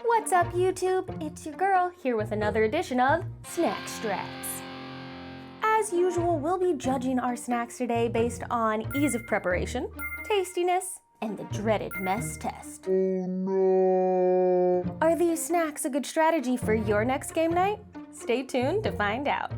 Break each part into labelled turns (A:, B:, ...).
A: What's up, YouTube? It's your girl here with another edition of Snack Strats. As usual, we'll be judging our snacks today based on ease of preparation, tastiness, and the dreaded mess test.
B: Oh no!
A: Are these snacks a good strategy for your next game night? Stay tuned to find out.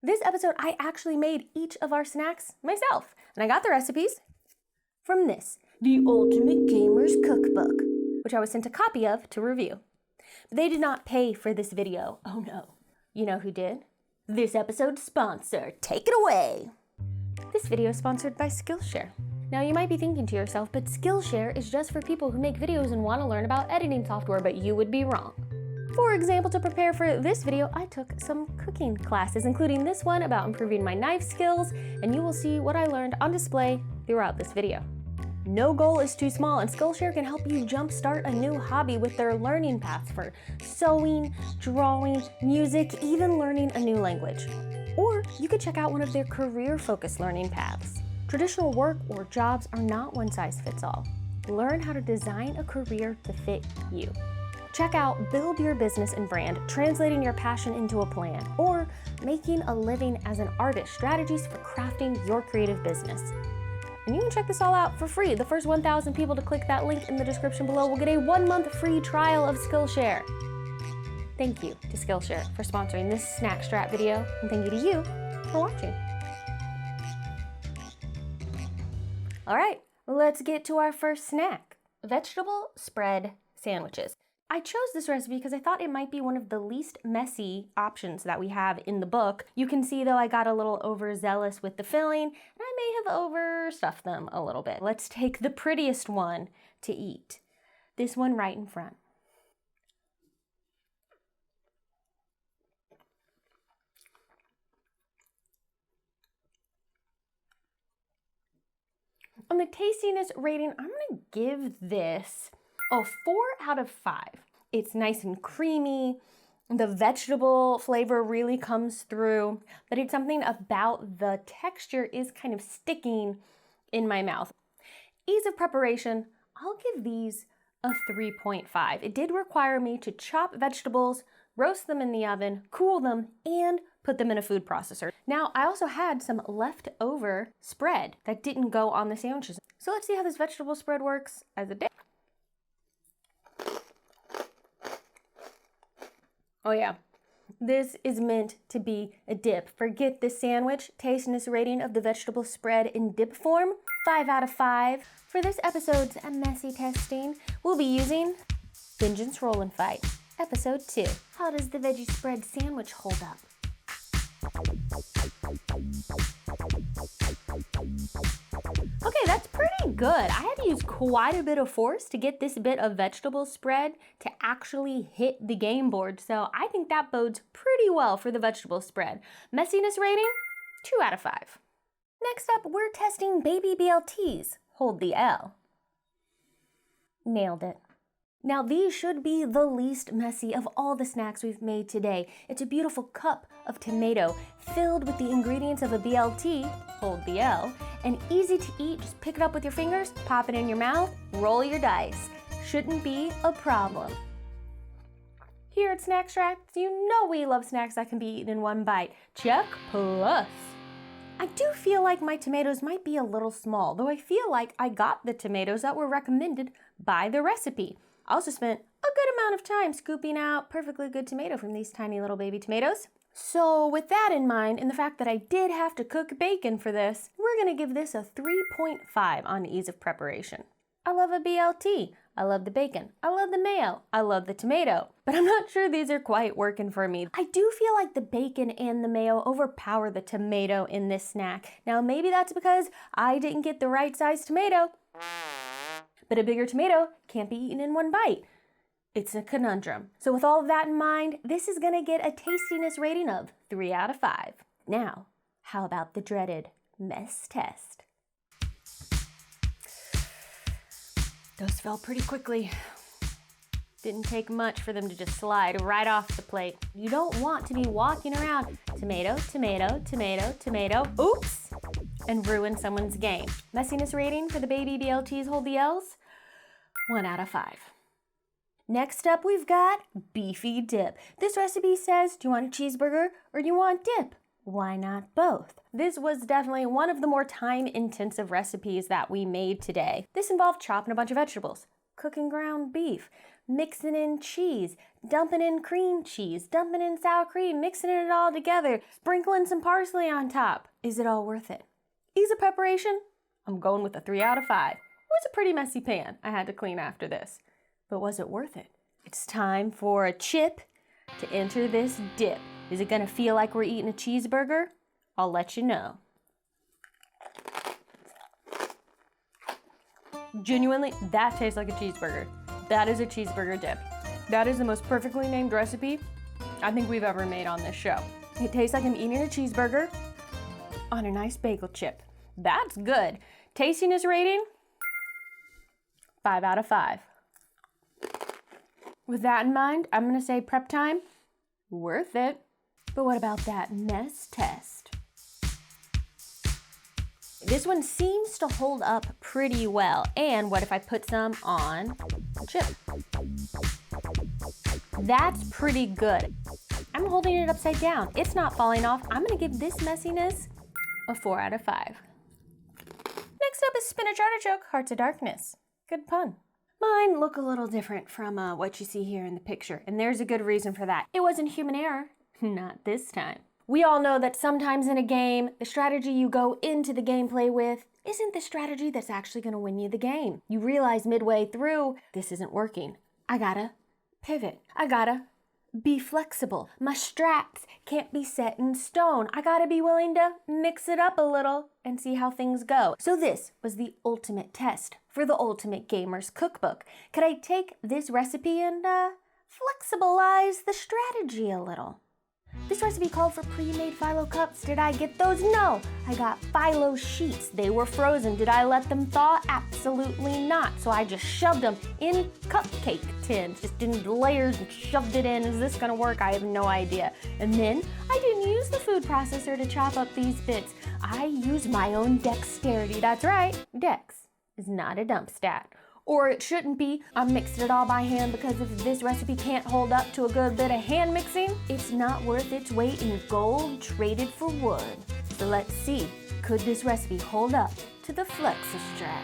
A: This episode, I actually made each of our snacks myself, and I got the recipes from this, The Ultimate Gamer's Cookbook, which I was sent a copy of to review. But they did not pay for this video. Oh no. You know who did? This episode's sponsor. Take it away! This video is sponsored by Skillshare. Now you might be thinking to yourself, but Skillshare is just for people who make videos and want to learn about editing software, but you would be wrong. For example, to prepare for this video, I took some cooking classes, including this one about improving my knife skills, and you will see what I learned on display throughout this video. No goal is too small, and Skillshare can help you jumpstart a new hobby with their learning paths for sewing, drawing, music, even learning a new language. Or you could check out one of their career-focused learning paths. Traditional work or jobs are not one size fits all. Learn how to design a career to fit you. Check out Build Your Business and Brand, Translating Your Passion into a Plan, or Making a Living as an Artist, Strategies for Crafting Your Creative Business. And you can check this all out for free. The first 1,000 people to click that link in the description below will get a 1-month free trial of Skillshare. Thank you to Skillshare for sponsoring this Snack Strat video, and thank you to you for watching. All right, let's get to our first snack, vegetable spread sandwiches. I chose this recipe because I thought it might be one of the least messy options that we have in the book. You can see though I got a little overzealous with the filling, and I may have overstuffed them a little bit. Let's take the prettiest one to eat. This one right in front. On the tastiness rating, I'm gonna give this a 4 out of 5. It's nice and creamy. The vegetable flavor really comes through, but it's something about the texture is kind of sticking in my mouth. Ease of preparation, I'll give these a 3.5. It did require me to chop vegetables, roast them in the oven, cool them, and put them in a food processor. Now, I also had some leftover spread that didn't go on the sandwiches. So let's see how this vegetable spread works as a dip. Oh yeah, this is meant to be a dip. Forget the sandwich. Tastiness rating of the vegetable spread in dip form, 5 out of 5. For this episode's messy testing, we'll be using Vengeance Roll and Fight, episode 2. How does the veggie spread sandwich hold up? Okay, that's pretty good. I had to use quite a bit of force to get this bit of vegetable spread to actually hit the game board, so I think that bodes pretty well for the vegetable spread. Messiness rating, 2 out of 5. Next up, we're testing baby BLTs. Hold the L. Nailed it. Now these should be the least messy of all the snacks we've made today. It's a beautiful cup of tomato filled with the ingredients of a BLT, hold the L, and easy to eat. Just pick it up with your fingers, pop it in your mouth, roll your dice. Shouldn't be a problem. Here at Snack Strats, you know we love snacks that can be eaten in one bite. Check plus. I do feel like my tomatoes might be a little small, though I feel like I got the tomatoes that were recommended by the recipe. I also spent a good amount of time scooping out perfectly good tomato from these tiny little baby tomatoes. So with that in mind, and the fact that I did have to cook bacon for this, we're gonna give this a 3.5 on ease of preparation. I love a BLT. I love the bacon. I love the mayo. I love the tomato. But I'm not sure these are quite working for me. I do feel like the bacon and the mayo overpower the tomato in this snack. Now maybe that's because I didn't get the right size tomato. But a bigger tomato can't be eaten in one bite. It's a conundrum. So with all of that in mind, this is gonna get a tastiness rating of 3 out of 5. Now, how about the dreaded mess test? Those fell pretty quickly. Didn't take much for them to just slide right off the plate. You don't want to be walking around tomato, tomato, tomato, tomato, oops, and ruin someone's game. Messiness rating for the baby BLTs hold the L's? 1 out of 5. Next up, we've got Beefy Dip. This recipe says, do you want a cheeseburger or do you want dip? Why not both? This was definitely one of the more time-intensive recipes that we made today. This involved chopping a bunch of vegetables, cooking ground beef, mixing in cheese, dumping in cream cheese, dumping in sour cream, mixing it all together, sprinkling some parsley on top. Is it all worth it? Ease of preparation? I'm going with a 3 out of 5. It was a pretty messy pan I had to clean after this. But was it worth it? It's time for a chip to enter this dip. Is it gonna feel like we're eating a cheeseburger? I'll let you know. Genuinely, that tastes like a cheeseburger. That is a cheeseburger dip. That is the most perfectly named recipe I think we've ever made on this show. It tastes like I'm eating a cheeseburger on a nice bagel chip. That's good. Tastiness rating, 5 out of 5. With that in mind, I'm gonna say prep time, worth it. But what about that mess test? This one seems to hold up pretty well. And what if I put some on chip? That's pretty good. I'm holding it upside down. It's not falling off. I'm gonna give this messiness a 4 out of 5. Next up is spinach artichoke, Hearts of Darkness. Good pun. Mine look a little different from what you see here in the picture, and there's a good reason for that. It wasn't human error. Not this time. We all know that sometimes in a game, the strategy you go into the gameplay with isn't the strategy that's actually going to win you the game. You realize midway through, this isn't working. I gotta pivot. I gotta be flexible. My strats can't be set in stone. I gotta be willing to mix it up a little and see how things go. So this was the ultimate test for the Ultimate Gamer's Cookbook. Could I take this recipe and flexibilize the strategy a little? This recipe called for pre-made phyllo cups. Did I get those? No. I got phyllo sheets. They were frozen. Did I let them thaw? Absolutely not. So I just shoved them in cupcake tins, just in layers and shoved it in. Is this gonna work? I have no idea. And then I didn't use the food processor to chop up these bits. I used my own dexterity. That's right. Dex is not a dump stat. Or it shouldn't be. I mixed it all by hand because if this recipe can't hold up to a good bit of hand mixing, it's not worth its weight in gold traded for wood. So let's see, could this recipe hold up to the Flexistrat?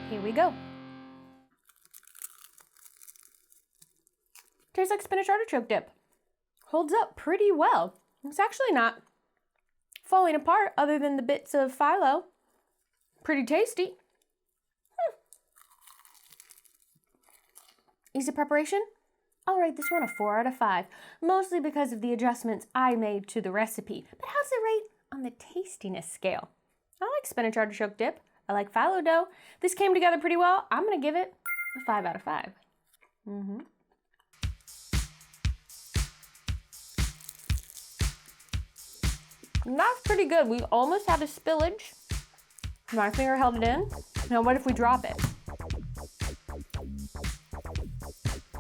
A: Here we go. Tastes like spinach artichoke dip. Holds up pretty well. It's actually not falling apart other than the bits of phyllo. Pretty tasty. Ease of preparation? I'll rate this one a 4 out of 5, mostly because of the adjustments I made to the recipe. But how's it rate on the tastiness scale? I like spinach artichoke dip. I like phyllo dough. This came together pretty well. I'm gonna give it a 5 out of 5. That's pretty good. We almost had a spillage. My finger held it in. Now what if we drop it?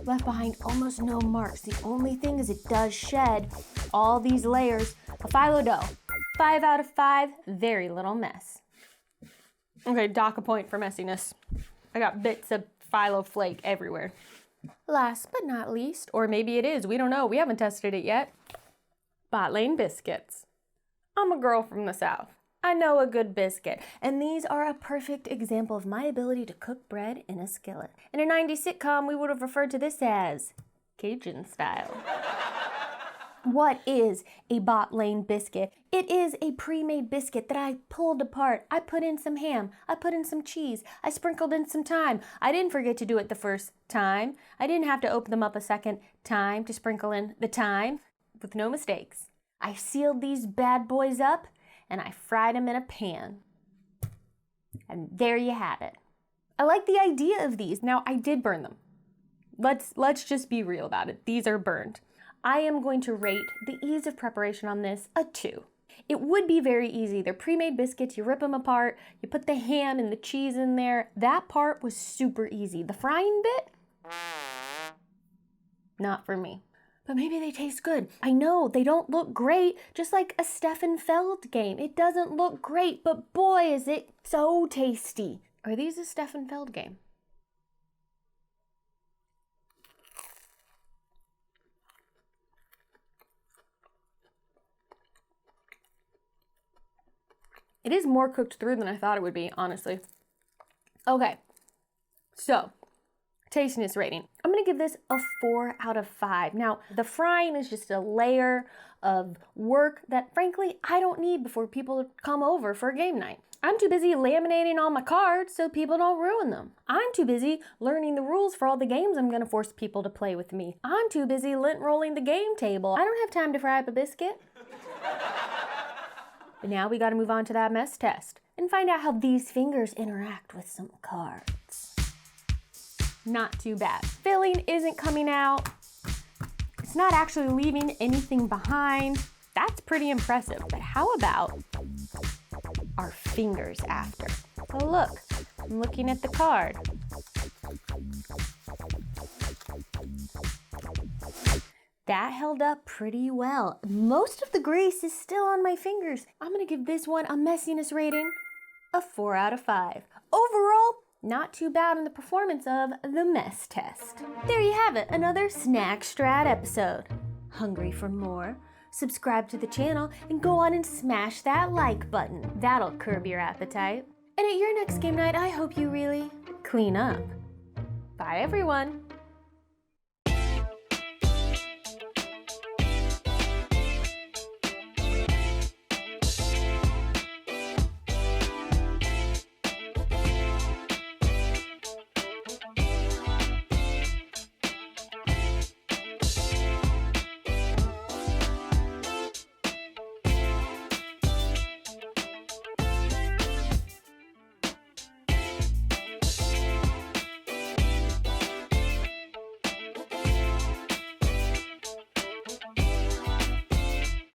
A: Left behind almost no marks. The only thing is it does shed all these layers of phyllo dough. 5 out of 5, very little mess. Okay, dock a point for messiness. I got bits of phyllo flake everywhere. Last but not least, or maybe it is, we don't know, we haven't tested it yet. Bought Lane Biscuits. I'm a girl from the South. I know a good biscuit, and these are a perfect example of my ability to cook bread in a skillet. In a 90s sitcom, we would have referred to this as Cajun style. What is a Bought Lane biscuit? It is a pre-made biscuit that I pulled apart. I put in some ham. I put in some cheese. I sprinkled in some thyme. I didn't forget to do it the first time. I didn't have to open them up a second time to sprinkle in the thyme with no mistakes. I sealed these bad boys up and I fried them in a pan. And there you have it. I like the idea of these. Now, I did burn them. Let's just be real about it. These are burned. I am going to rate the ease of preparation on this a 2. It would be very easy. They're pre-made biscuits. You rip them apart. You put the ham and the cheese in there. That part was super easy. The frying bit, not for me. But maybe they taste good. I know they don't look great, just like a Stefan Feld game. It doesn't look great, but boy, is it so tasty. Are these a Stefan Feld game? It is more cooked through than I thought it would be, honestly. Okay, so tastiness rating. I'm gonna give this a 4 out of 5. Now, the frying is just a layer of work that frankly I don't need before people come over for a game night. I'm too busy laminating all my cards so people don't ruin them. I'm too busy learning the rules for all the games I'm gonna force people to play with me. I'm too busy lint rolling the game table. I don't have time to fry up a biscuit. But now we gotta move on to that mess test and find out how these fingers interact with some cards. Not too bad. Filling isn't coming out. It's not actually leaving anything behind. That's pretty impressive. But how about our fingers after? Oh look, I'm looking at the card. That held up pretty well. Most of the grease is still on my fingers. I'm gonna give this one a messiness rating of 4 out of 5. Overall, not too bad in the performance of the mess test. There you have it, another Snack Strat episode. Hungry for more? Subscribe to the channel and go on and smash that like button. That'll curb your appetite. And at your next game night, I hope you really clean up. Bye everyone.